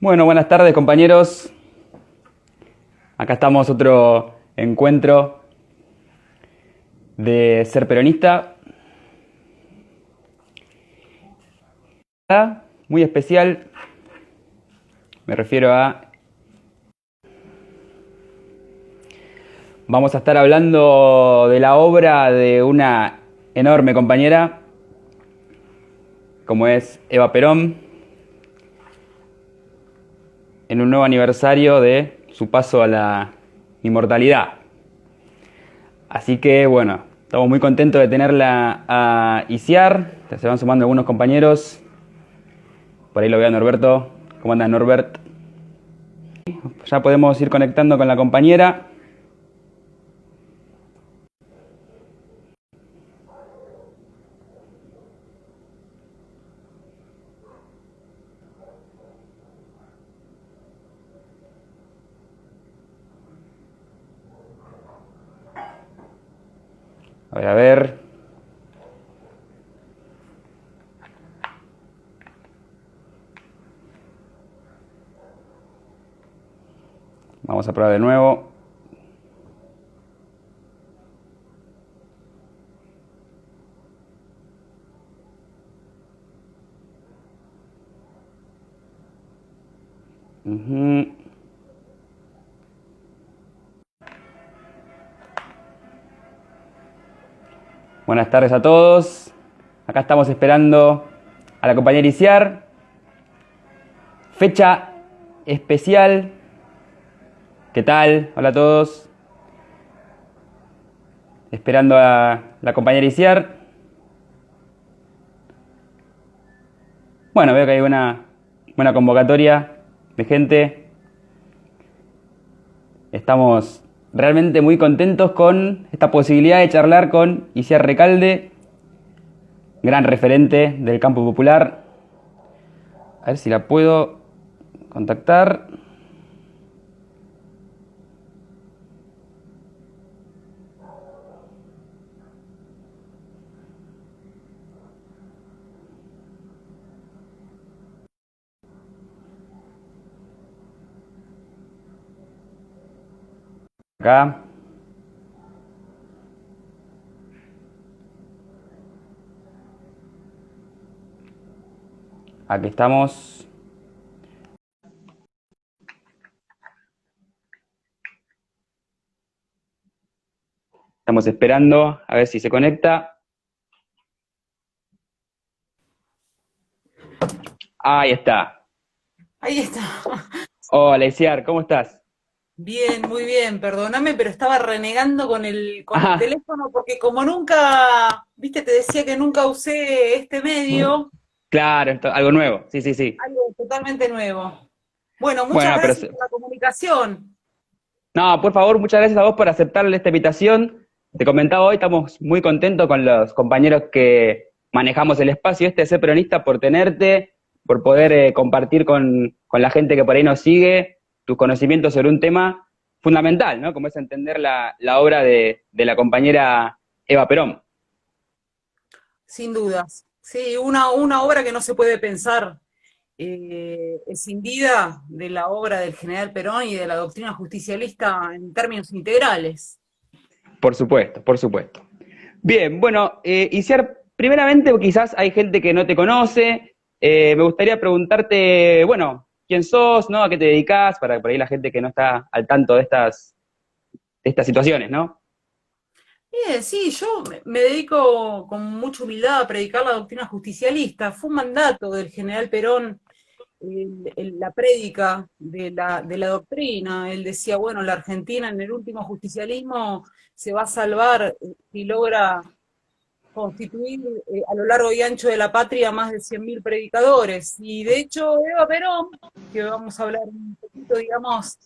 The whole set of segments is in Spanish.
Bueno, buenas tardes compañeros. Acá estamos otro encuentro de Ser Peronista. Muy especial. Me refiero a... Vamos a estar hablando de la obra de una enorme compañera, como es Eva Perón, en un nuevo aniversario de su paso a la inmortalidad. Así que bueno, estamos muy contentos de tenerla a ICIAR. Se van sumando algunos compañeros. Por ahí lo veo a Norberto. ¿Cómo andas, Norbert? Ya podemos ir conectando con la compañera. A ver, a ver. Vamos a probar de nuevo. Ujú. Buenas tardes a todos. Acá estamos esperando a la compañera ICIAR. Fecha especial. ¿Qué tal? Hola a todos. Esperando a la compañera ICIAR. Bueno, veo que hay una buena convocatoria de gente. Estamos realmente muy contentos con esta posibilidad de charlar con ICIAR Recalde, gran referente del campo popular. A ver si la puedo contactar. Acá. Aquí estamos. Estamos esperando a ver si se conecta. Ahí está. Ahí está. Hola, Isiar, ¿cómo estás? Bien, muy bien. Perdóname, pero estaba renegando con el Ah, teléfono porque como nunca, viste, te decía que nunca usé este medio, claro, algo nuevo. Sí, sí, sí. algo totalmente nuevo. Bueno, muchas Bueno, pero... gracias por la comunicación. No, por favor, muchas gracias a vos por aceptarle esta invitación. Te comentaba hoy, estamos muy contentos con los compañeros que manejamos el espacio este de Ser Peronista por tenerte, por poder compartir con la gente que por ahí nos sigue tus conocimientos sobre un tema fundamental, ¿no? Como es entender la obra de la compañera Eva Perón. Sin dudas. Sí, una obra que no se puede pensar escindida de la obra del general Perón y de la doctrina justicialista en términos integrales. Por supuesto, por supuesto. Bien, bueno, Isiar, primeramente quizás hay gente que no te conoce. Me gustaría preguntarte, bueno, quién sos, ¿no? ¿A qué te dedicas? Para por ahí la gente que no está al tanto de estas situaciones, ¿no? Bien, sí, yo me dedico con mucha humildad a predicar la doctrina justicialista. Fue un mandato del general Perón la prédica de la doctrina. Él decía, bueno, la Argentina en el último justicialismo se va a salvar si logra constituir a lo largo y ancho de la patria más de 100.000 predicadores. Y de hecho, Eva Perón, que vamos a hablar un poquito, digamos,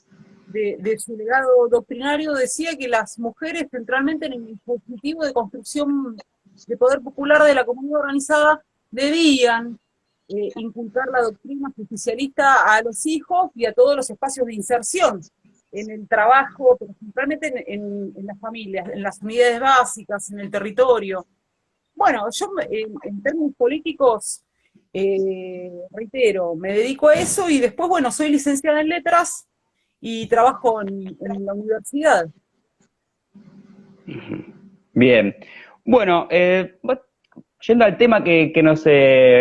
de su legado doctrinario, decía que las mujeres, centralmente en el dispositivo de construcción de poder popular de la comunidad organizada, debían inculcar la doctrina justicialista a los hijos y a todos los espacios de inserción en el trabajo, pero principalmente en las familias, en las unidades básicas, en el territorio. Bueno, yo en términos políticos Reitero, me dedico a eso y después, bueno, soy licenciada en letras y trabajo en la universidad. Bien. Bueno, yendo al tema que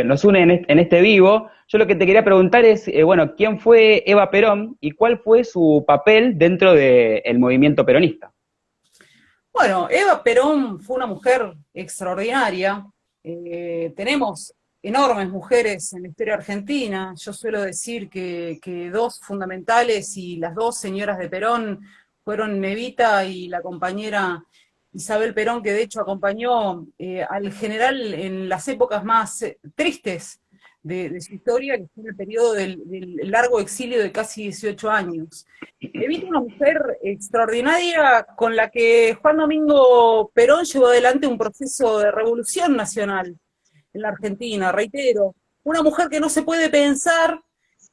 nos une en este vivo, yo lo que te quería preguntar es, bueno, ¿quién fue Eva Perón y cuál fue su papel dentro del movimiento peronista? Bueno, Eva Perón fue una mujer extraordinaria. Tenemos enormes mujeres en la historia argentina. Yo suelo decir que dos fundamentales y las dos señoras de Perón fueron Evita y la compañera Isabel Perón, que de hecho acompañó al general en las épocas más tristes de su historia, que fue el periodo del largo exilio de casi 18 años. Evita una mujer extraordinaria con la que Juan Domingo Perón llevó adelante un proceso de revolución nacional en la Argentina, reitero, una mujer que no se puede pensar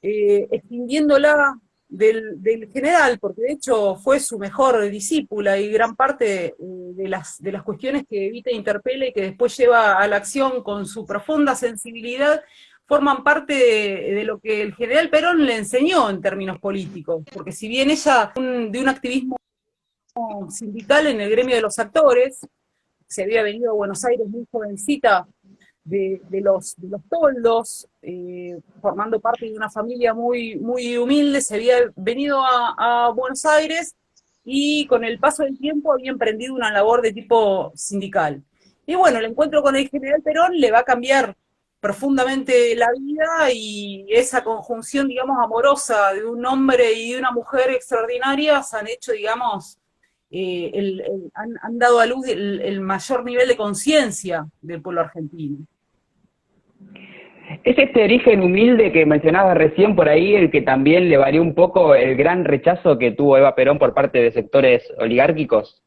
extinguiéndola del general, porque de hecho fue su mejor discípula y gran parte de las cuestiones que Evita interpela y que después lleva a la acción con su profunda sensibilidad forman parte de lo que el general Perón le enseñó en términos políticos, porque si bien ella de un activismo sindical en el gremio de los actores, se había venido a Buenos Aires muy jovencita de los toldos, formando parte de una familia muy humilde, se había venido a Buenos Aires y con el paso del tiempo había emprendido una labor de tipo sindical. Y bueno, el encuentro con el general Perón le va a cambiar profundamente la vida y esa conjunción, digamos, amorosa de un hombre y de una mujer extraordinarias han hecho, digamos, han dado a luz el mayor nivel de conciencia del pueblo argentino. ¿Es este origen humilde que mencionabas recién por ahí el que también le valió un poco el gran rechazo que tuvo Eva Perón por parte de sectores oligárquicos?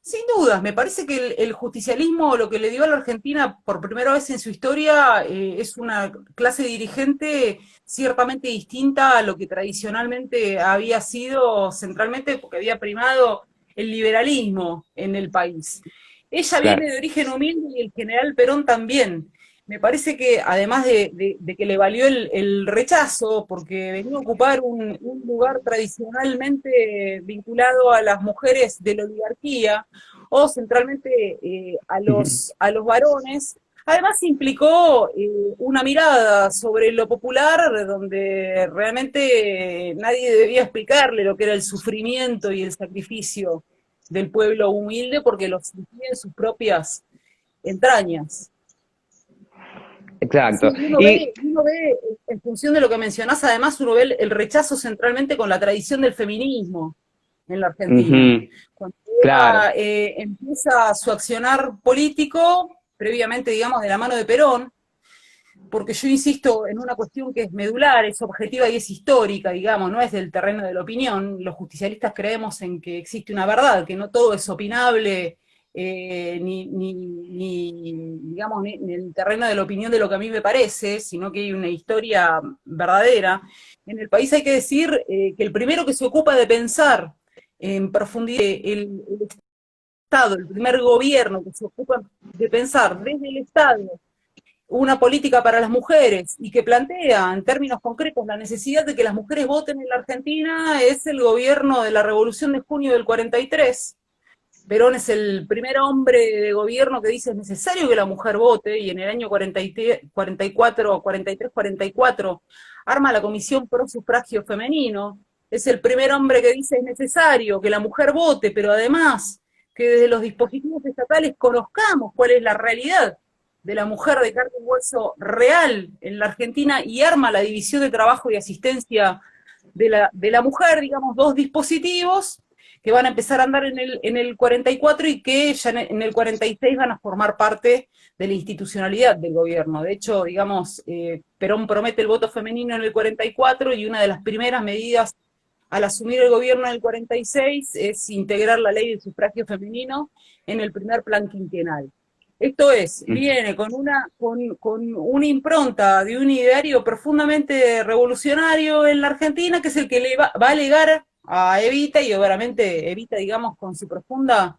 Sin dudas, me parece que el justicialismo lo que le dio a la Argentina por primera vez en su historia es una clase dirigente ciertamente distinta a lo que tradicionalmente había sido centralmente porque había primado el liberalismo en el país. Ella Claro. viene de origen humilde y el general Perón también. Me parece que además de que le valió el rechazo, porque venía a ocupar un lugar tradicionalmente vinculado a las mujeres de la oligarquía, o centralmente a los varones, además implicó una mirada sobre lo popular donde realmente nadie debía explicarle lo que era el sufrimiento y el sacrificio del pueblo humilde porque lo sentía en sus propias entrañas. Sí, Exacto. uno ve, en función de lo que mencionás, además uno ve el rechazo centralmente con la tradición del feminismo en la Argentina. Ujú, Cuando claro. ella empieza su accionar político, previamente, digamos, de la mano de Perón, porque yo insisto en una cuestión que es medular, es objetiva y es histórica, digamos, no es del terreno de la opinión. Los justicialistas creemos en que existe una verdad, que no todo es opinable, digamos, ni en el terreno de la opinión de lo que a mí me parece, sino que hay una historia verdadera. En el país hay que decir que el primero que se ocupa de pensar en profundidad el Estado, el primer gobierno que se ocupa de pensar desde el Estado una política para las mujeres y que plantea en términos concretos la necesidad de que las mujeres voten en la Argentina es el gobierno de la Revolución de Junio del 43. Perón es el primer hombre de gobierno que dice es necesario que la mujer vote y en el año 44, 43, 44 arma la Comisión Pro Sufragio Femenino. Es el primer hombre que dice es necesario que la mujer vote, pero además que desde los dispositivos estatales conozcamos cuál es la realidad de la mujer de carne y hueso real en la Argentina y arma la división de trabajo y asistencia de la mujer, digamos, dos dispositivos que van a empezar a andar en el 44 y que ya en el 46 van a formar parte de la institucionalidad del gobierno. De hecho, digamos, Perón promete el voto femenino en el 44 y una de las primeras medidas al asumir el gobierno en el 46 es integrar la ley del sufragio femenino en el primer plan quinquenal. Esto es, viene con una impronta de un ideario profundamente revolucionario en la Argentina, que es el que va a legar a Evita, y obviamente Evita, digamos, con su profunda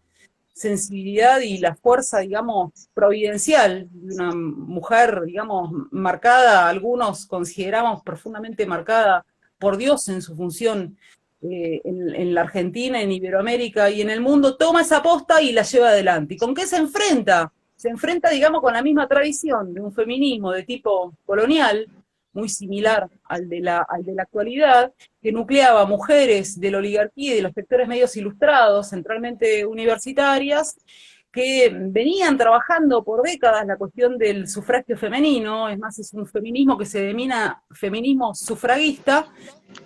sensibilidad y la fuerza, digamos, providencial de una mujer, digamos, marcada, algunos consideramos profundamente marcada por Dios en su función en la Argentina, en Iberoamérica y en el mundo, toma esa posta y la lleva adelante. ¿Y con qué se enfrenta? Se enfrenta, digamos, con la misma tradición de un feminismo de tipo colonial, muy similar al de la actualidad, que nucleaba mujeres de la oligarquía y de los sectores medios ilustrados, centralmente universitarias, que venían trabajando por décadas la cuestión del sufragio femenino, es más, es un feminismo que se denomina feminismo sufragista.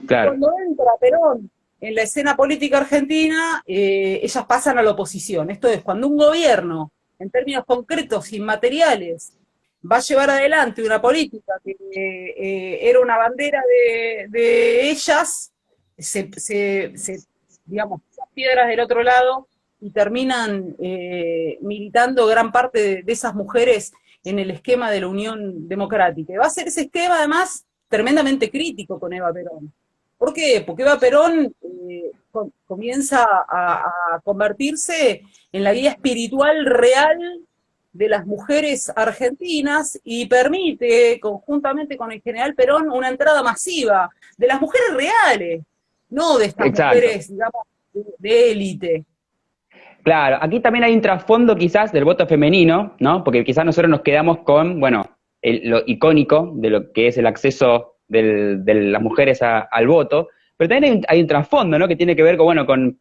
Claro, Cuando entra Perón en la escena política argentina, ellas pasan a la oposición. Esto es, cuando un gobierno, en términos concretos, inmateriales, va a llevar adelante una política que era una bandera de ellas, digamos, esas piedras del otro lado y terminan militando gran parte de esas mujeres en el esquema de la Unión Democrática. Y va a ser ese esquema, además, tremendamente crítico con Eva Perón. ¿Por qué? Porque Eva Perón comienza a convertirse en la guía espiritual real de las mujeres argentinas y permite, conjuntamente con el general Perón, una entrada masiva de las mujeres reales, no de estas exacto. mujeres, digamos, de élite. Claro, aquí también hay un trasfondo quizás del voto femenino, ¿no? Porque quizás nosotros nos quedamos con, bueno, lo icónico de lo que es el acceso de las mujeres al voto, pero también hay un trasfondo, ¿no? Que tiene que ver con, bueno, con,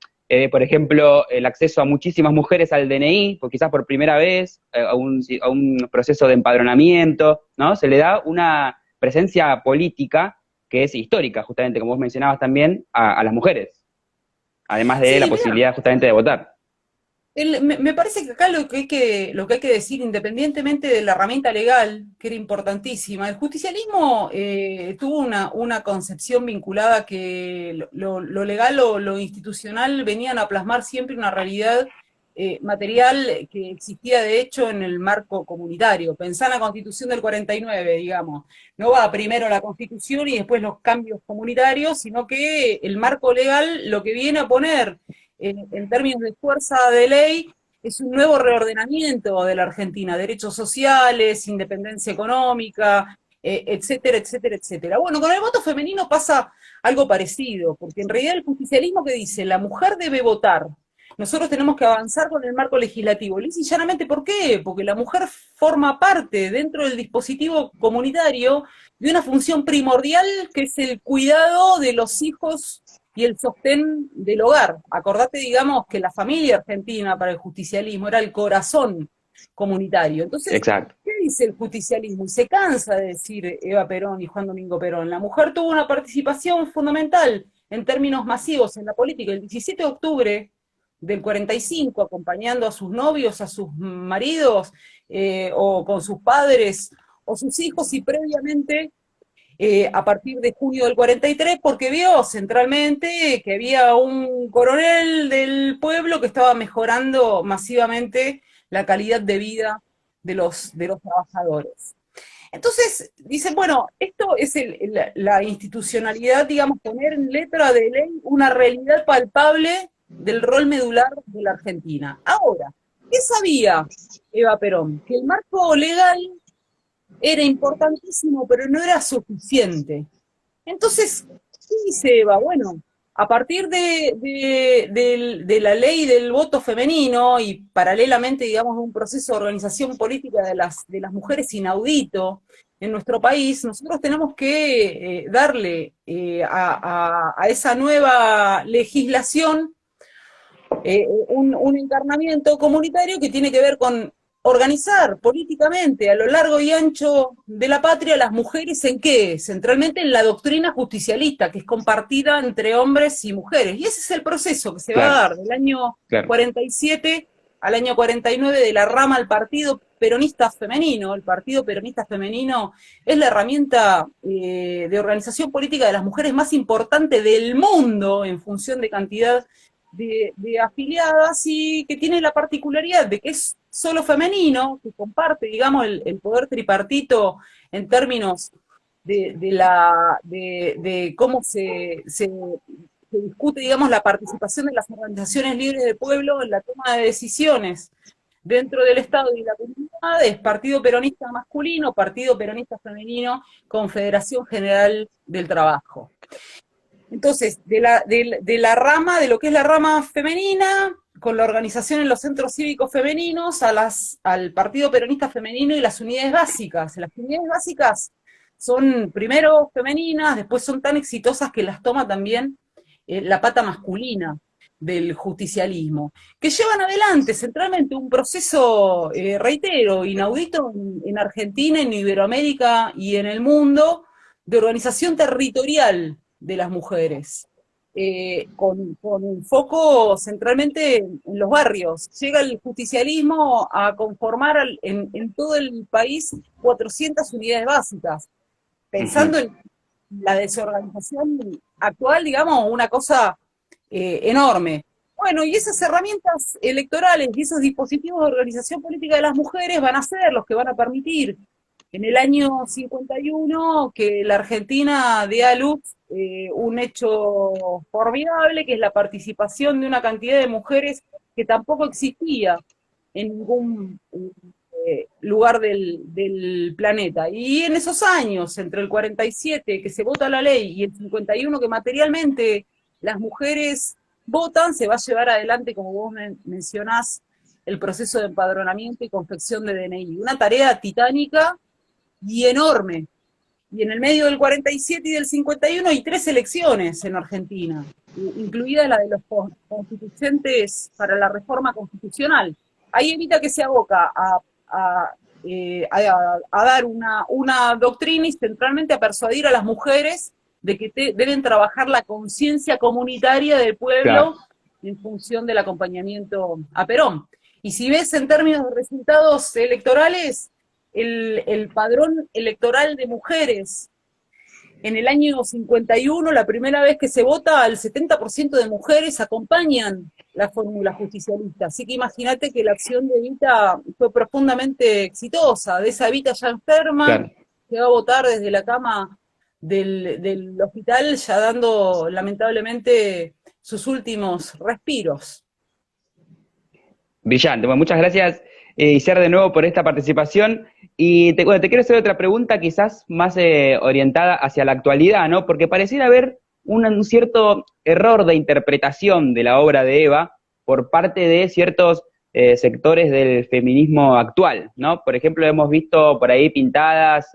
por ejemplo, el acceso a muchísimas mujeres al DNI, pues quizás por primera vez, a un proceso de empadronamiento, ¿no? Se le da una presencia política que es histórica, justamente, como vos mencionabas también, a las mujeres, además de la Sí, mira, posibilidad justamente de votar. Me parece que acá lo que hay que decir, independientemente de la herramienta legal, que era importantísima, el justicialismo tuvo una concepción vinculada que lo legal o lo institucional venían a plasmar siempre una realidad material que existía de hecho en el marco comunitario. Pensá en la Constitución del 49, digamos. No va primero la Constitución y después los cambios comunitarios, sino que el marco legal lo que viene a poner en términos de fuerza de ley, es un nuevo reordenamiento de la Argentina, derechos sociales, independencia económica, etcétera, etcétera, etcétera. Bueno, con el voto femenino pasa algo parecido, porque en realidad el justicialismo que dice, la mujer debe votar, nosotros tenemos que avanzar con el marco legislativo. Lisa y llanamente, ¿por qué? Porque la mujer forma parte dentro del dispositivo comunitario de una función primordial que es el cuidado de los hijos y el sostén del hogar. Acordate, digamos, que la familia argentina para el justicialismo era el corazón comunitario. Entonces, Exacto. ¿qué dice el justicialismo? Y se cansa de decir Eva Perón y Juan Domingo Perón. La mujer tuvo una participación fundamental en términos masivos en la política. El 17 de octubre del 45, acompañando a sus novios, a sus maridos, o con sus padres o sus hijos, y previamente a partir de junio del 43, porque vio centralmente que había un coronel del pueblo que estaba mejorando masivamente la calidad de vida de los trabajadores. Entonces, dicen, bueno, esto es la institucionalidad, digamos, poner en letra de ley una realidad palpable del rol medular de la Argentina. Ahora, ¿qué sabía Eva Perón? Que el marco legal era importantísimo, pero no era suficiente. Entonces, ¿qué dice Eva? Bueno, a partir de la ley del voto femenino y paralelamente, digamos, un proceso de organización política de las mujeres inaudito en nuestro país, nosotros tenemos que darle a esa nueva legislación un encarnamiento comunitario que tiene que ver con organizar políticamente a lo largo y ancho de la patria las mujeres en qué? Centralmente en la doctrina justicialista, que es compartida entre hombres y mujeres. Y ese es el proceso que se va a Claro, dar del año claro. 47 al año 49 de la rama al Partido Peronista Femenino. El Partido Peronista Femenino es la herramienta de organización política de las mujeres más importante del mundo en función de cantidad de afiliadas y que tiene la particularidad de que es solo femenino, que comparte, digamos, el poder tripartito en términos de cómo se discute, digamos, la participación de las organizaciones libres del pueblo en la toma de decisiones dentro del Estado y la comunidad, es Partido Peronista Masculino, Partido Peronista Femenino, Confederación General del Trabajo. Entonces, de la rama, de lo que es la rama femenina, con la organización en los centros cívicos femeninos, al Partido Peronista Femenino y las unidades básicas. Las unidades básicas son primero femeninas, después son tan exitosas que las toma también la pata masculina del justicialismo, que llevan adelante centralmente un proceso, reitero, inaudito en Argentina, en Iberoamérica y en el mundo, de organización territorial de las mujeres, con un foco centralmente en los barrios. Llega el justicialismo a conformar en todo el país 400 unidades básicas, pensando en la desorganización actual, digamos, una cosa enorme. Bueno, y esas herramientas electorales y esos dispositivos de organización política de las mujeres van a ser los que van a permitir en el año 51 que la Argentina dé a luz un hecho formidable, que es la participación de una cantidad de mujeres que tampoco existía en ningún lugar del planeta. Y en esos años, entre el 47 que se vota la ley y el 51 que materialmente las mujeres votan, se va a llevar adelante, como vos mencionás, el proceso de empadronamiento y confección de DNI. Una tarea titánica y enorme. Y en el medio del 47 y del 51 hay 3 elecciones en Argentina, incluida la de los constituyentes para la reforma constitucional. Ahí evita que se aboca a dar una doctrina y centralmente a persuadir a las mujeres de que deben trabajar la conciencia comunitaria del pueblo, claro, en función del acompañamiento a Perón. Y si ves en términos de resultados electorales, el padrón electoral de mujeres en el año 51, la primera vez que se vota, el 70% de mujeres acompañan la fórmula justicialista. Así que imagínate que la acción de Evita fue profundamente exitosa. De esa Evita ya enferma, claro, que va a votar desde la cama del hospital, ya dando lamentablemente sus últimos respiros. Brillante. Bueno, muchas gracias, Isiar, de nuevo por esta participación. Y te quiero hacer otra pregunta quizás más orientada hacia la actualidad, ¿no? Porque pareciera haber un cierto error de interpretación de la obra de Eva por parte de ciertos sectores del feminismo actual, ¿no? Por ejemplo, hemos visto por ahí pintadas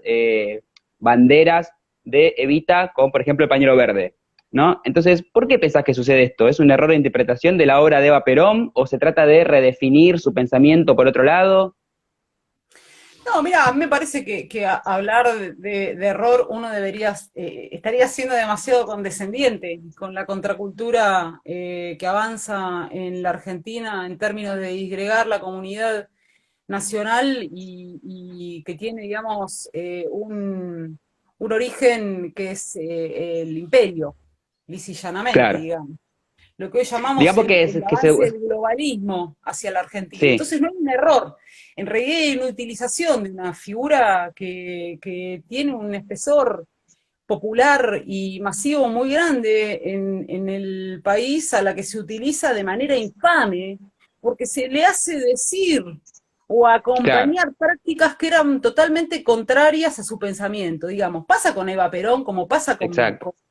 banderas de Evita con, por ejemplo, el pañuelo verde, ¿no? Entonces, ¿por qué pensás que sucede esto? ¿Es un error de interpretación de la obra de Eva Perón o se trata de redefinir su pensamiento por otro lado? No, mira, a mí me parece que hablar de error uno estaría siendo demasiado condescendiente con la contracultura que avanza en la Argentina en términos de disgregar la comunidad nacional y que tiene, digamos, un origen que es el imperio, lisa y llanamente, claro, digamos. Lo que hoy llamamos el avance del globalismo hacia la Argentina. Sí. Entonces no hay un error. En realidad hay una utilización de una figura que tiene un espesor popular y masivo muy grande en el país, a la que se utiliza de manera infame, porque se le hace decir o acompañar, claro, prácticas que eran totalmente contrarias a su pensamiento, digamos. Pasa con Eva Perón, como pasa con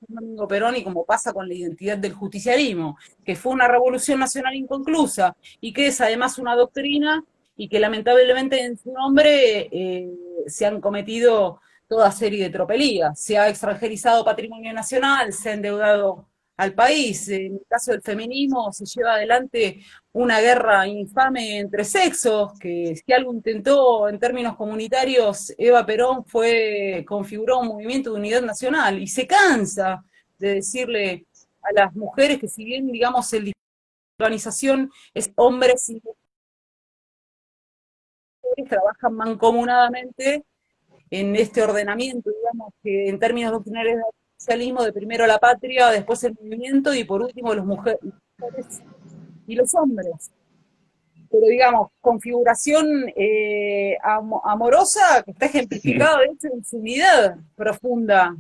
Domingo Perón y como pasa con la identidad del justicialismo, que fue una revolución nacional inconclusa y que es además una doctrina y que lamentablemente en su nombre se han cometido toda serie de tropelías. Se ha extranjerizado patrimonio nacional, se ha endeudado al país. En el caso del feminismo se lleva adelante una guerra infame entre sexos, que si algo intentó en términos comunitarios, Eva Perón configuró un movimiento de unidad nacional, y se cansa de decirle a las mujeres que si bien, digamos, la organización es hombres y mujeres, trabajan mancomunadamente en este ordenamiento, digamos, que en términos doctrinales del socialismo, de primero la patria, después el movimiento, y por último las mujeres y los hombres. Pero digamos, configuración amorosa que está ejemplificada de hecho en su unidad profunda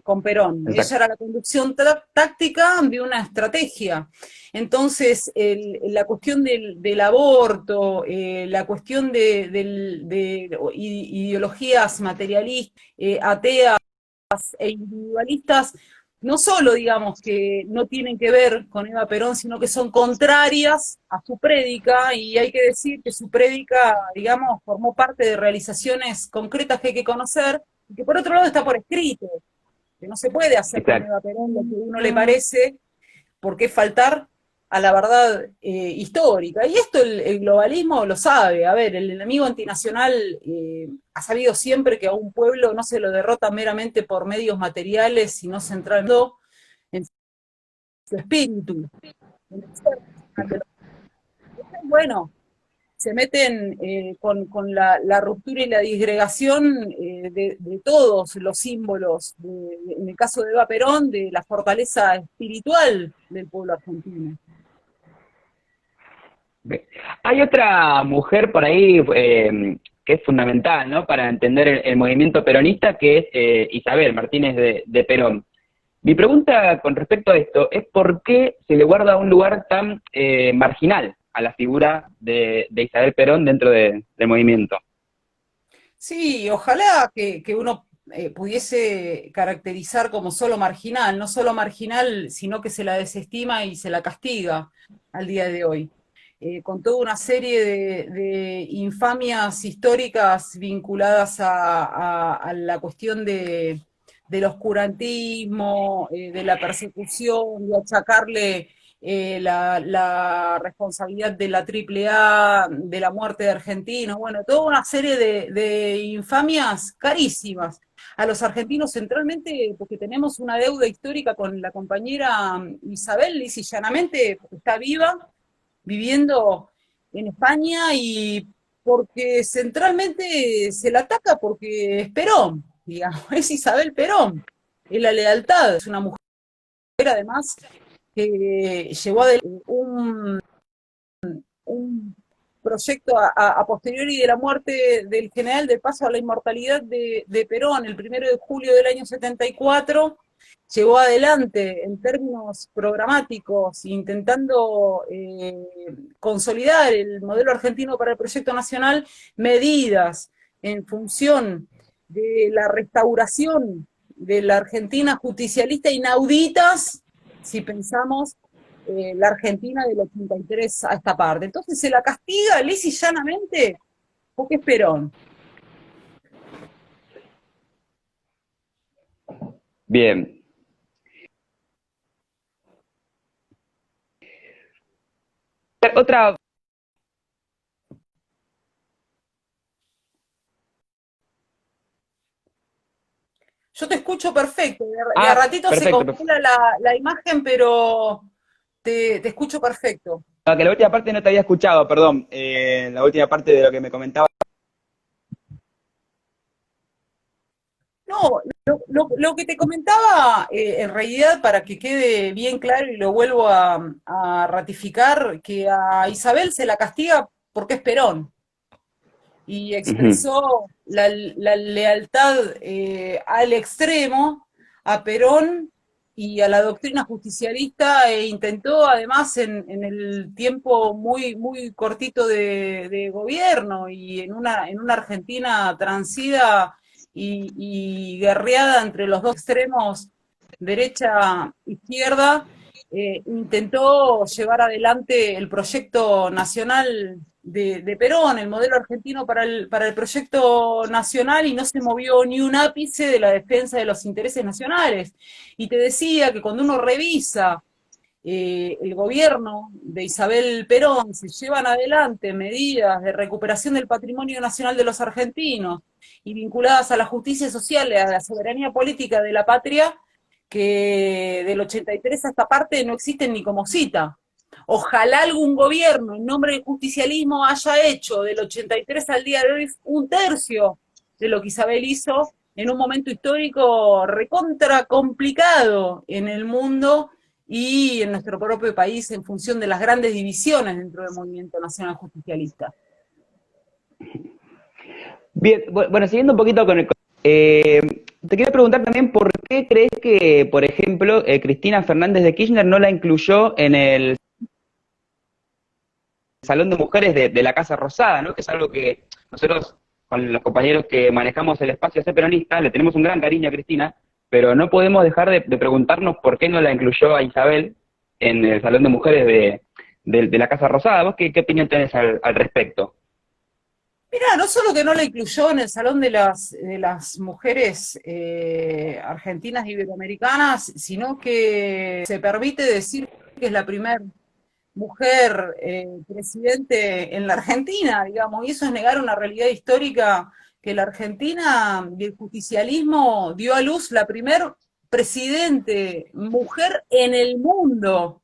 con Perón. Exacto. Ella era la conducción táctica de una estrategia. Entonces, la cuestión del aborto, la cuestión de ideologías materialistas, ateas e individualistas, no solo, digamos, que no tienen que ver con Eva Perón, sino que son contrarias a su prédica, y hay que decir que su prédica, digamos, formó parte de realizaciones concretas que hay que conocer, y que por otro lado está por escrito, que no se puede hacer con Exacto. Eva Perón lo que a uno le parece, porque es faltar a la verdad histórica. Y esto el globalismo lo sabe. A ver, el enemigo antinacional ha sabido siempre que a un pueblo no se lo derrota meramente por medios materiales, sino centrando en su espíritu, en el ser nacional de los pueblos. Bueno, se meten con la ruptura y la disgregación de todos los símbolos, en el caso de Eva Perón, de la fortaleza espiritual del pueblo argentino. Hay otra mujer por ahí que es fundamental, ¿no? Para entender el movimiento peronista, que es Isabel Martínez de Perón. Mi pregunta con respecto a esto es por qué se le guarda un lugar tan marginal a la figura de Isabel Perón dentro del movimiento. Sí, ojalá que uno pudiese caracterizar como solo marginal, no solo marginal, sino que se la desestima y se la castiga al día de hoy. Con toda una serie de infamias históricas vinculadas a la cuestión del oscurantismo, de la persecución, de achacarle la responsabilidad de la AAA, de la muerte de argentinos, bueno, toda una serie de infamias carísimas a los argentinos centralmente porque tenemos una deuda histórica con la compañera Isabel, lisa y llanamente porque está viva, viviendo en España y porque centralmente se la ataca porque es Perón, digamos, es Isabel Perón, es la lealtad, es una mujer además que llevó adelante un proyecto a posteriori de la muerte del general de paso a la inmortalidad de Perón, el 1 de julio del año 74, llevó adelante en términos programáticos, intentando consolidar el modelo argentino para el proyecto nacional, medidas en función de la restauración de la Argentina justicialista inauditas, si pensamos la Argentina del 83 a esta parte. Entonces se la castiga lisa y llanamente porque es Perón. Bien. Otra. Yo te escucho perfecto, de a ratito se Perfecto, perfecto. congela la imagen, pero te escucho perfecto. Que la última parte no te había escuchado, perdón. La última parte de lo que me comentaba. No, lo que te comentaba, en realidad, para que quede bien claro y lo vuelvo a ratificar, que a Isabel se la castiga porque es Perón. Y Ujú. expresó la lealtad al extremo a Perón y a la doctrina justicialista e intentó además en el tiempo muy cortito de gobierno y en una Argentina transida y guerreada entre los dos extremos, derecha-izquierda, intentó llevar adelante el proyecto nacional de Perón, el modelo argentino para el proyecto nacional, y no se movió ni un ápice de la defensa de los intereses nacionales. Y te decía que cuando uno revisa el gobierno de Isabel Perón, se llevan adelante medidas de recuperación del patrimonio nacional de los argentinos y vinculadas a la justicia social, a la soberanía política de la patria, que del 83 a esta parte no existen ni como cita. Ojalá algún gobierno en nombre del justicialismo haya hecho del 83 al día de hoy un tercio de lo que Isabel hizo en un momento histórico recontra complicado en el mundo y en nuestro propio país en función de las grandes divisiones dentro del movimiento nacional justicialista. Bien, bueno, siguiendo un poquito con el... te quería preguntar también por qué crees que, por ejemplo, Cristina Fernández de Kirchner no la incluyó en el Salón de Mujeres de la Casa Rosada, ¿no? Que es algo que nosotros, con los compañeros que manejamos el espacio C peronista, le tenemos un gran cariño a Cristina, pero no podemos dejar de preguntarnos por qué no la incluyó a Isabel en el Salón de Mujeres de la Casa Rosada. ¿Vos qué opinión tenés al respecto? Mira, no solo que no la incluyó en el Salón de las Mujeres Argentinas e Iberoamericanas, sino que se permite decir que es la primera mujer presidente en la Argentina, digamos, y eso es negar una realidad histórica que la Argentina y el justicialismo dio a luz la primer presidente mujer en el mundo.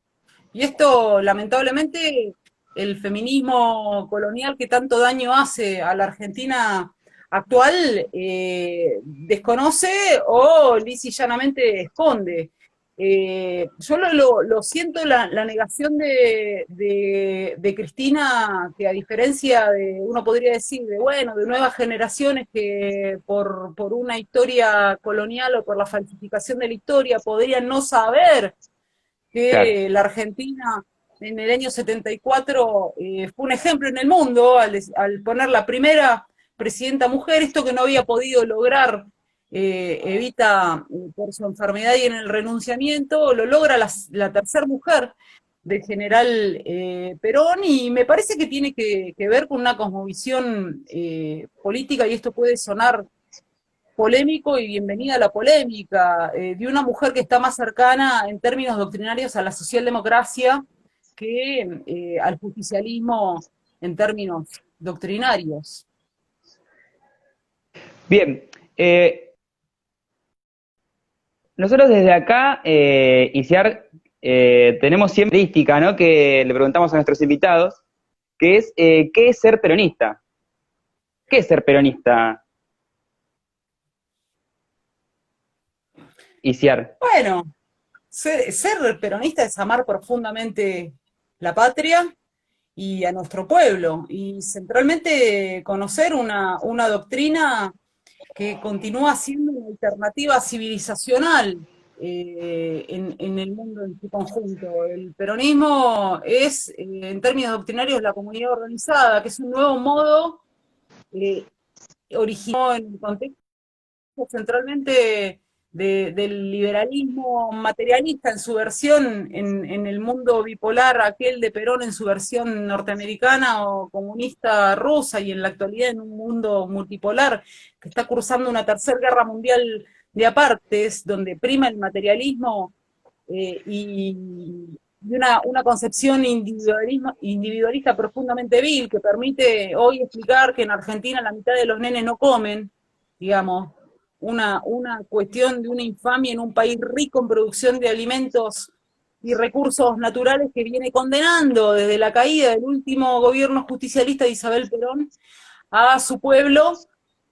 Y esto, lamentablemente, el feminismo colonial que tanto daño hace a la Argentina actual desconoce o lisa y llanamente esconde. Yo lo siento la negación de Cristina, que a diferencia de, uno podría decir, de bueno, de nuevas generaciones que por una historia colonial o por la falsificación de la historia podrían no saber Claro. que la Argentina en el año 74 fue un ejemplo en el mundo al poner la primera presidenta mujer, esto que no había podido lograr Evita por su enfermedad y en el renunciamiento, lo logra la tercera mujer del general Perón, y me parece que tiene que ver con una cosmovisión política, y esto puede sonar polémico, y bienvenida a la polémica, de una mujer que está más cercana en términos doctrinarios a la socialdemocracia que al justicialismo en términos doctrinarios. Bien, nosotros desde acá, ICIAR, tenemos siempre estadística, ¿no? Que le preguntamos a nuestros invitados, que es, ¿qué es ser peronista? ¿Qué es ser peronista, ICIAR? Bueno, ser peronista es amar profundamente la patria y a nuestro pueblo, y centralmente conocer una doctrina que continúa siendo una alternativa civilizacional en el mundo en su conjunto. El peronismo es, en términos doctrinarios, la comunidad organizada, que es un nuevo modo eh, originado en el contexto centralmente del liberalismo materialista en su versión en el mundo bipolar, aquel de Perón en su versión norteamericana o comunista rusa, y en la actualidad en un mundo multipolar que está cursando una tercera guerra mundial de apartes, donde prima el materialismo y una concepción individualista profundamente vil, que permite hoy explicar que en Argentina la mitad de los nenes no comen, digamos, una cuestión de una infamia en un país rico en producción de alimentos y recursos naturales, que viene condenando desde la caída del último gobierno justicialista de Isabel Perón a su pueblo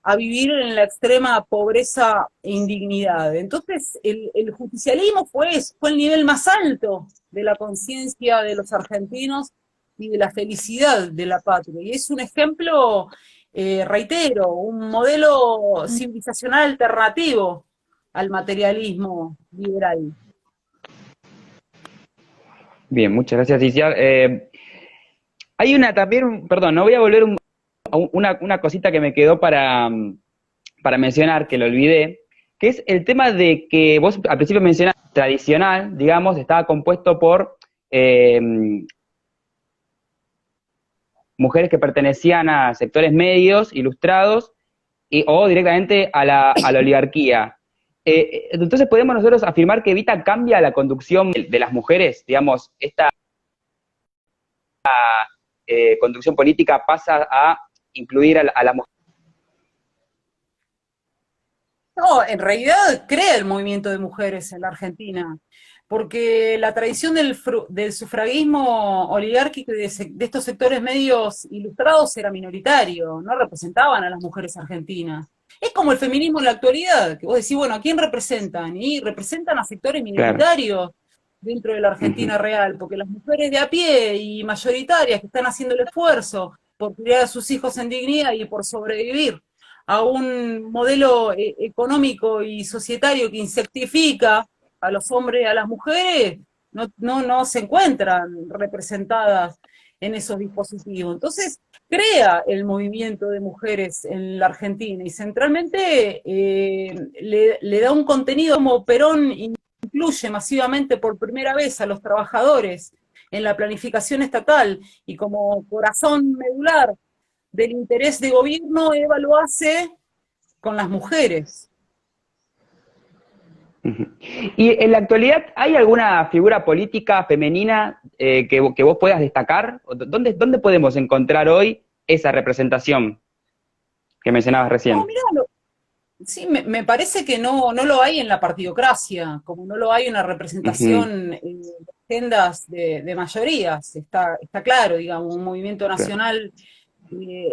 a vivir en la extrema pobreza e indignidad. Entonces, el justicialismo fue el nivel más alto de la conciencia de los argentinos y de la felicidad de la patria. Y es un ejemplo, reitero, un modelo civilizacional alternativo al materialismo liberal. Bien, muchas gracias, ICIAR. Hay una también, perdón, no voy a volver a una cosita que me quedó para mencionar, que lo olvidé, que es el tema de que vos al principio mencionaste tradicional, digamos, estaba compuesto por mujeres que pertenecían a sectores medios, ilustrados, o directamente a la oligarquía. Entonces, ¿podemos nosotros afirmar que Evita cambia la conducción de las mujeres? Digamos, esta conducción política pasa a incluir a la mujer. No, en realidad crea el movimiento de mujeres en la Argentina, porque la tradición del sufragismo oligárquico y de estos sectores medios ilustrados era minoritario, no representaban a las mujeres argentinas. Es como el feminismo en la actualidad, que vos decís, bueno, ¿a quién representan? Y representan a sectores Claro. minoritarios dentro de la Argentina real, porque las mujeres de a pie y mayoritarias que están haciendo el esfuerzo por criar a sus hijos en dignidad y por sobrevivir a un modelo económico y societario que insectifica a los hombres y a las mujeres, no se encuentran representadas en esos dispositivos. Entonces, crea el movimiento de mujeres en la Argentina y centralmente le da un contenido como Perón incluye masivamente por primera vez a los trabajadores en la planificación estatal y como corazón medular del interés de gobierno, Eva lo hace con las mujeres. Y en la actualidad, ¿hay alguna figura política femenina que vos puedas destacar? ¿Dónde podemos encontrar hoy esa representación que mencionabas No, recién? mirá, sí, me parece que no lo hay en la partidocracia, como no lo hay una Ujú, representación en agendas de mayorías, está claro, digamos, un movimiento claro. nacional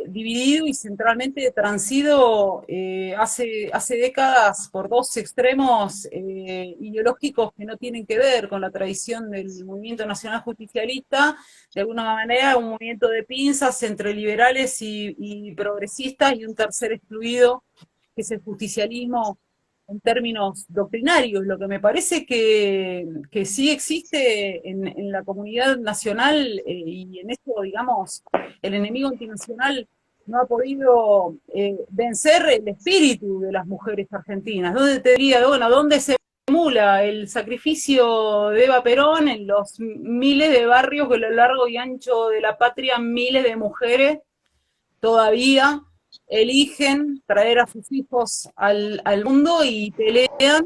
dividido y centralmente transido hace décadas por dos extremos ideológicos que no tienen que ver con la tradición del movimiento nacional justicialista, de alguna manera un movimiento de pinzas entre liberales y progresistas y un tercer excluido que es el justicialismo en términos doctrinarios. Lo que me parece que sí existe en la comunidad nacional y en esto, digamos, el enemigo antinacional no ha podido vencer el espíritu de las mujeres argentinas. ¿Dónde te diría, bueno, dónde se emula el sacrificio de Eva Perón en los miles de barrios que a lo largo y ancho de la patria miles de mujeres todavía eligen traer a sus hijos al mundo y pelean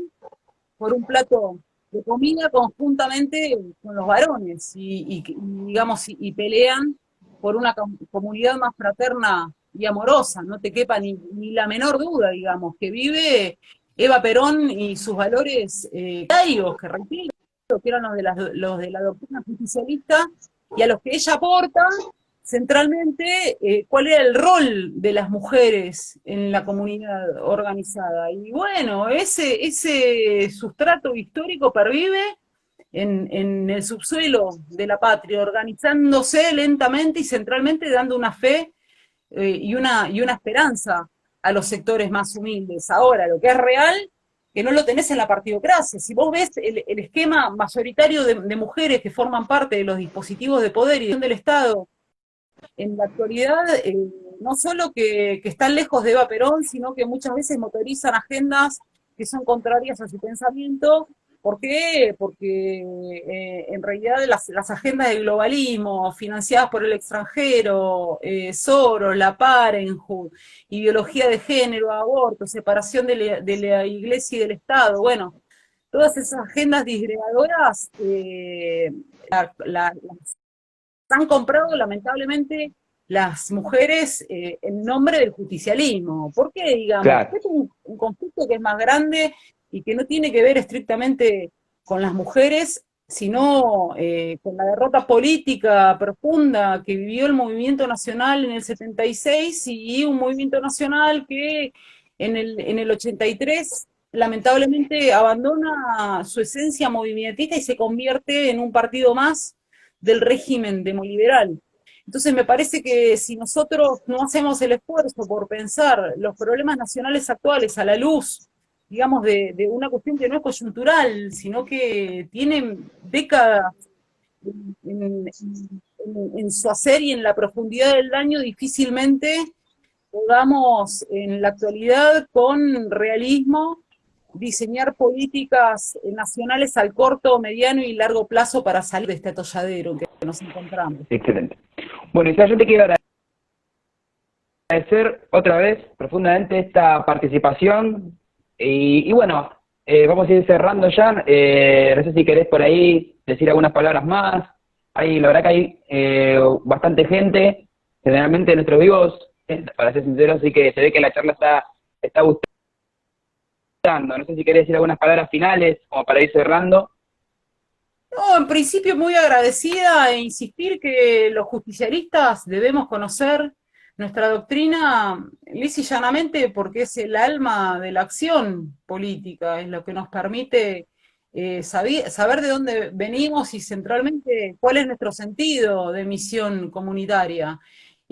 por un plato de comida conjuntamente con los varones digamos, y pelean por una comunidad más fraterna y amorosa, no te quepa ni la menor duda, digamos, que vive Eva Perón y sus valores diarios, que repito, que eran los de la doctrina justicialista, y a los que ella aporta centralmente cuál era el rol de las mujeres en la comunidad organizada. Y bueno, ese sustrato histórico pervive en el subsuelo de la patria, organizándose lentamente y centralmente dando una fe y una esperanza a los sectores más humildes. Ahora, lo que es real, que no lo tenés en la partidocracia. Si vos ves el esquema mayoritario de mujeres que forman parte de los dispositivos de poder y del Estado, en la actualidad, no solo que están lejos de Eva Perón, sino que muchas veces motorizan agendas que son contrarias a su pensamiento. ¿Por qué? Porque en realidad las agendas del globalismo, financiadas por el extranjero, Soros, la Parenhood, ideología de género, aborto, separación de la iglesia y del Estado, bueno, todas esas agendas disgregadoras las han comprado lamentablemente las mujeres en nombre del justicialismo. ¿Por qué, digamos? Claro. Porque es un conflicto que es más grande y que no tiene que ver estrictamente con las mujeres, sino con la derrota política profunda que vivió el movimiento nacional en el 76 y un movimiento nacional que en el 83 lamentablemente abandona su esencia movimentista y se convierte en un partido más del régimen demoliberal. Entonces me parece que si nosotros no hacemos el esfuerzo por pensar los problemas nacionales actuales a la luz, digamos, de una cuestión que no es coyuntural, sino que tiene décadas en su hacer y en la profundidad del daño, difícilmente podamos en la actualidad con realismo diseñar políticas nacionales al corto, mediano y largo plazo para salir de este atolladero en que nos encontramos. Excelente. Bueno, Isabel, yo te quiero agradecer otra vez profundamente esta participación y bueno, vamos a ir cerrando ya. No sé si querés por ahí decir algunas palabras más. Hay, la verdad que hay bastante gente, generalmente nuestros vivos, para ser sincero, así que se ve que la charla está gustando. No sé si querés decir algunas palabras finales como para ir cerrando. No, en principio muy agradecida e insistir que los justicialistas debemos conocer nuestra doctrina lisa y llanamente porque es el alma de la acción política, es lo que nos permite saber de dónde venimos y centralmente cuál es nuestro sentido de misión comunitaria.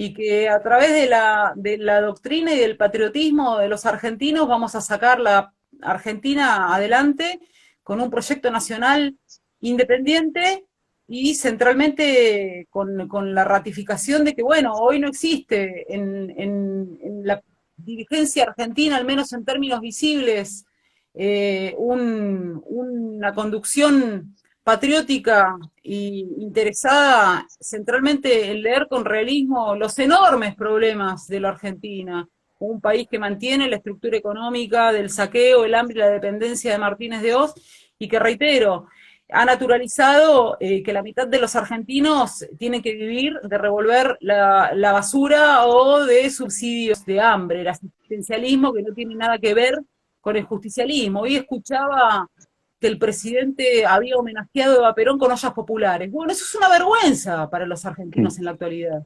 y que a través de la doctrina y del patriotismo de los argentinos vamos a sacar la Argentina adelante con un proyecto nacional independiente y centralmente con la ratificación de que, bueno, hoy no existe en la dirigencia argentina, al menos en términos visibles, una conducción patriótica e interesada centralmente en leer con realismo los enormes problemas de la Argentina, un país que mantiene la estructura económica del saqueo, el hambre y la dependencia de Martínez de Hoz, y que reitero, ha naturalizado que la mitad de los argentinos tienen que vivir de revolver la basura o de subsidios de hambre, el asistencialismo que no tiene nada que ver con el justicialismo. Hoy escuchaba que el presidente había homenajeado a Eva Perón con ollas populares. Bueno, eso es una vergüenza para los argentinos en la actualidad.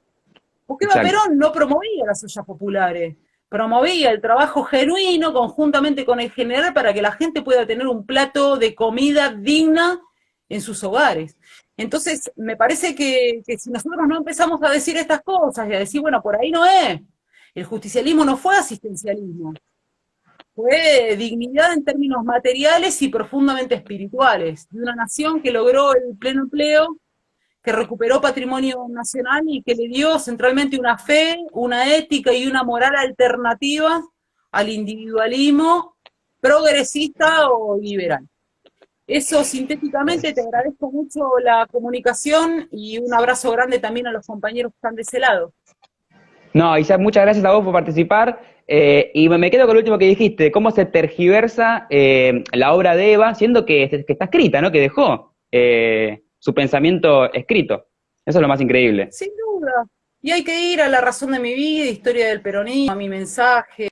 Porque Eva Exacto. Perón no promovía las ollas populares, promovía el trabajo genuino conjuntamente con el general para que la gente pueda tener un plato de comida digna en sus hogares. Entonces, me parece que si nosotros no empezamos a decir estas cosas y a decir, bueno, por ahí no es, el justicialismo no fue asistencialismo, fue dignidad en términos materiales y profundamente espirituales, de una nación que logró el pleno empleo, que recuperó patrimonio nacional y que le dio centralmente una fe, una ética y una moral alternativa al individualismo progresista o liberal. Eso sintéticamente, te agradezco mucho la comunicación y un abrazo grande también a los compañeros que están de ese lado. No, Isaac, muchas gracias a vos por participar. Y me quedo con lo último que dijiste, cómo se tergiversa la obra de Eva, siendo que está escrita, ¿no? Que dejó su pensamiento escrito. Eso es lo más increíble. Sin duda. Y hay que ir a la razón de mi vida, historia del peronismo, a mi mensaje,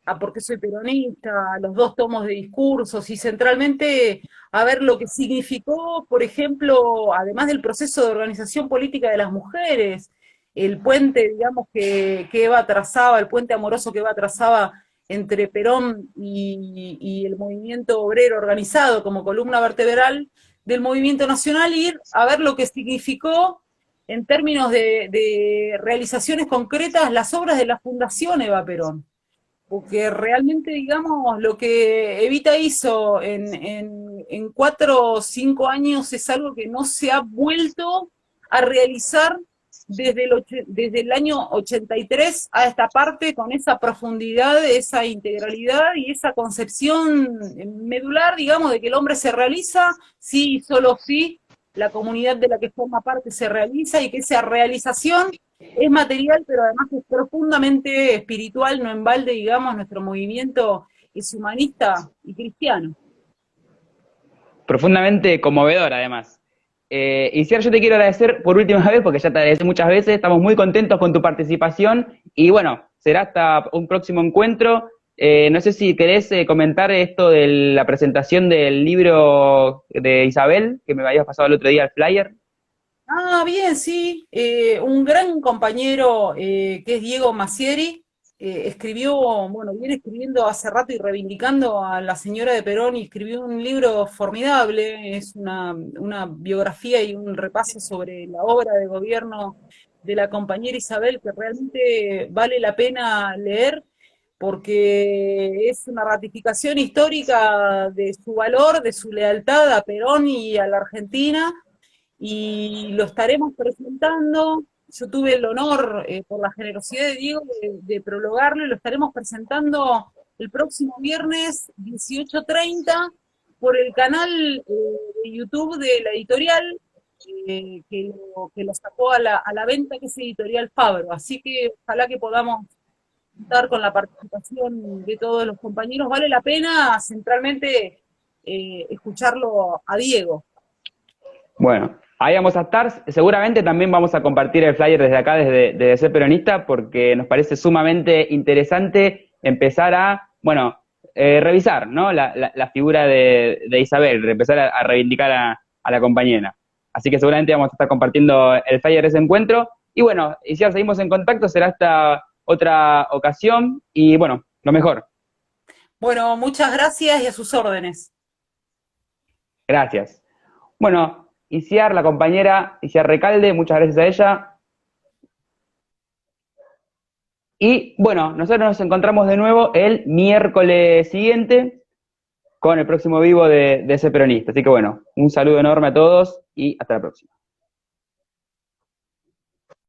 a por qué soy peronista, a los dos tomos de discursos y centralmente a ver lo que significó, por ejemplo, además del proceso de organización política de las mujeres, el puente, digamos, que Eva trazaba, el puente amoroso que Eva trazaba entre Perón y el movimiento obrero organizado como columna vertebral del movimiento nacional, ir a ver lo que significó en términos de realizaciones concretas las obras de la Fundación Eva Perón. Porque realmente, digamos, lo que Evita hizo en 4 o 5 años es algo que no se ha vuelto a realizar desde el año 83 a esta parte, con esa profundidad, esa integralidad y esa concepción medular, digamos, de que el hombre se realiza, sí y solo sí, la comunidad de la que forma parte se realiza y que esa realización es material, pero además es profundamente espiritual, no en balde, digamos, nuestro movimiento es humanista y cristiano. Profundamente conmovedor, además. Isiar, yo te quiero agradecer por última vez, porque ya te agradecí muchas veces, estamos muy contentos con tu participación, y bueno, será hasta un próximo encuentro. No sé si querés comentar esto de la presentación del libro de Isabel, que me habías pasado el otro día al flyer. Ah, bien, sí. Un gran compañero que es Diego Massieri escribió, bueno, viene escribiendo hace rato y reivindicando a la señora de Perón y escribió un libro formidable, es una biografía y un repaso sobre la obra de gobierno de la compañera Isabel que realmente vale la pena leer porque es una ratificación histórica de su valor, de su lealtad a Perón y a la Argentina y lo estaremos presentando. Yo tuve el honor, por la generosidad de Diego, de prologarlo y lo estaremos presentando el próximo viernes 18:30 por el canal de YouTube de la editorial que lo sacó a la venta, que es Editorial Fabro. Así que ojalá que podamos contar con la participación de todos los compañeros. Vale la pena centralmente escucharlo a Diego. Bueno, ahí vamos a estar. Seguramente también vamos a compartir el flyer desde acá, desde Ser Peronista, porque nos parece sumamente interesante empezar a, bueno, revisar, ¿no? La figura de Isabel, empezar a reivindicar a la compañera. Así que seguramente vamos a estar compartiendo el flyer de ese encuentro. Y bueno, y si seguimos en contacto, será hasta otra ocasión. Y bueno, lo mejor. Bueno, muchas gracias y a sus órdenes. Gracias. Bueno, Isiar, la compañera Isiar Recalde, muchas gracias a ella. Y bueno, nosotros nos encontramos de nuevo el miércoles siguiente con el próximo vivo de Ese Peronista. Así que bueno, un saludo enorme a todos y hasta la próxima.